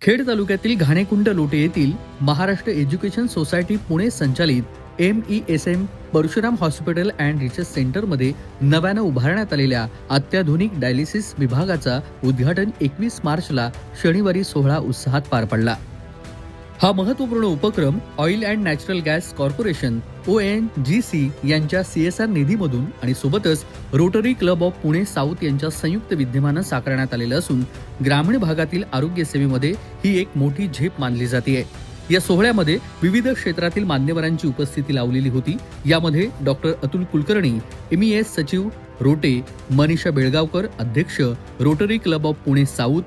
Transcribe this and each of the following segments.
खेड तालुक्यातील घाणेकुंट लोटे येथील Maharashtra education society Pune संचालित MESM Parshuram hospital and research सेंटरमध्ये नव्यानं उभारण्यात आलेल्या अत्याधुनिक डायलिसिस विभागाचा उद्घाटन 21 मार्चला शनिवारी सोहळा उत्साहात पार पडला। हा महत्त्वपूर्ण उपक्रम oil and natural gas corporation ONGC यांच्या CSR निधीमधून आणि सोबतच rotary Club of Pune South यांच्या संयुक्त विद्यमानं साकारण्यात आलेलं असून ग्रामीण भागातील आरोग्य सेवेमध्ये ही एक मोठी झेप मानली जाते। या सोहळ्यामध्ये विविध क्षेत्रातील मान्यवरांची उपस्थिती लावलेली होती। यामध्ये डॉक्टर अतुल कुलकर्णी MES सचिव रोटे, मनीषा बेळगावकर अध्यक्ष Rotary Club of Pune South,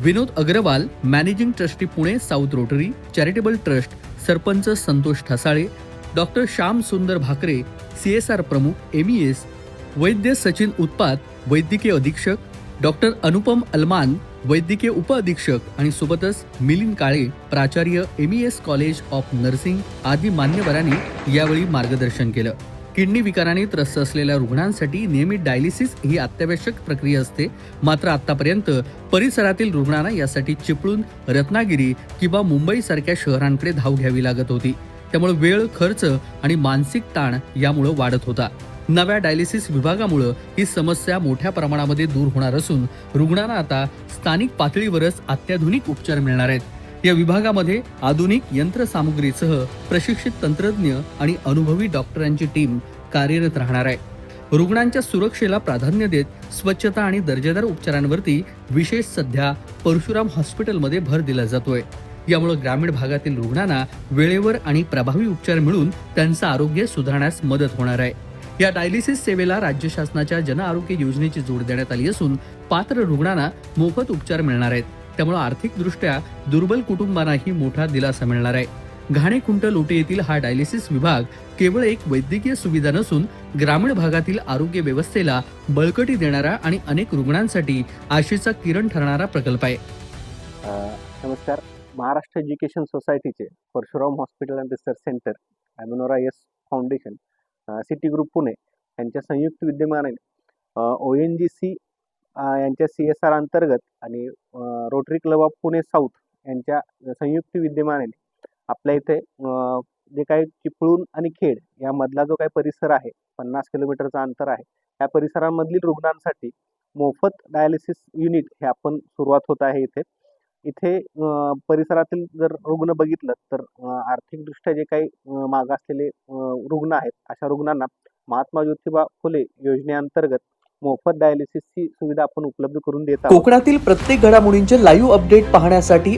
Vinod Agarwal managing trustee Pune South Rotary Charitable Trust, sarpanch Santosh Thasale, doctor Shyam Sundar Bhakare CSR प्रमुख MES, वैद्य सचिन उत्पात वैद्यकीय अधीक्षक, डॉक्टर अनुपम अलमान वैद्यकीय उप अधीक्षक आणि सोबतच मिलिंद काळे प्राचार्य MES कॉलेज ऑफ नर्सिंग आदी मान्यवरांनी यावेळी मार्गदर्शन केलं। किडनी विकाराने त्रस्त असलेल्या रुग्णांसाठी नियमित डायलिसिस ही अत्यावश्यक प्रक्रिया असते, मात्र आतापर्यंत परिसरातील रुग्णांना यासाठी चिपळूण, रत्नागिरी किंवा मुंबई सारख्या शहरांकडे धाव घ्यावी लागत होती। त्यामुळे वेळ, खर्च आणि मानसिक ताण यामुळे वाढत होता। नव्या डायलिसिस विभागामुळे ही समस्या मोठ्या प्रमाणामध्ये दूर होणार असून रुग्णांना आता स्थानिक पातळीवरच अत्याधुनिक उपचार मिळणार आहेत। या विभागामध्ये आधुनिक यंत्रसामुग्रीसह प्रशिक्षित तंत्रज्ञ आणि अनुभवी डॉक्टरांची टीम कार्यरत राहणार आहे। रुग्णांच्या सुरक्षेला प्राधान्य देत स्वच्छता आणि दर्जेदार उपचारांवरती विशेष सध्या परशुराम हॉस्पिटलमध्ये भर दिला जातोय। यामुळे ग्रामीण भागातील रुग्णांना वेळेवर आणि प्रभावी उपचार मिळून त्यांचं आरोग्य सुधारण्यास मदत होणार आहे। या डायलिसिस सेवेला राज्य शासनाच्या जन आरोग्य योजनेची जोड देण्यात आली असून पात्र रुग्णांना मोफत उपचार मिळणार आहेत। त्यामुळे आर्थिकदृष्ट्या दुर्बल कुटुंबांनाही मोठा दिलासा मिळणार आहे। घाणेकुंट लोटे येथील हा डायलिसिस विभाग केवळ एक वैद्यकीय सुविधा नसून ग्रामीण भागातील आरोग्य व्यवस्थेला बळकटी देणारा आणि अनेक रुग्णांसाठी आशेचा किरण ठरणारा प्रकल्प आहे। नमस्कार। महाराष्ट्र एज्युकेशन सोसायटीचे Parshuram hospital and Research Centre, Amanora Yes Foundation, City Group Pune यांच्या संयुक्त विद्यमाने ONGC यांच्या CSR अंतर्गत आणि Rotary Club of Pune South यांच्या संयुक्त विद्यमाने आपल्या इथे जे काही चिपळूण आणि खेड यामधला जो काही परिसर आहे, 50 किलोमीटरचं अंतर आहे, या परिसरामधील रुग्णांसाठी मोफत डायलिसिस युनिट हे आपण सुरुवात होत आहे। इथे परिसरातील जर रुग्ण बघितलं तर आर्थिकदृष्ट्या जे काही मागासलेले रुग्ण आहेत, अशा रुग्णांना महात्मा ज्योतिबा फुले योजनेअंतर्गत मोफत डायलिसिसची सुविधा आपण उपलब्ध करून देत आहोत। कोकणातील प्रत्येक घडामोडींचे लाईव्ह अपडेट पाहण्यासाठी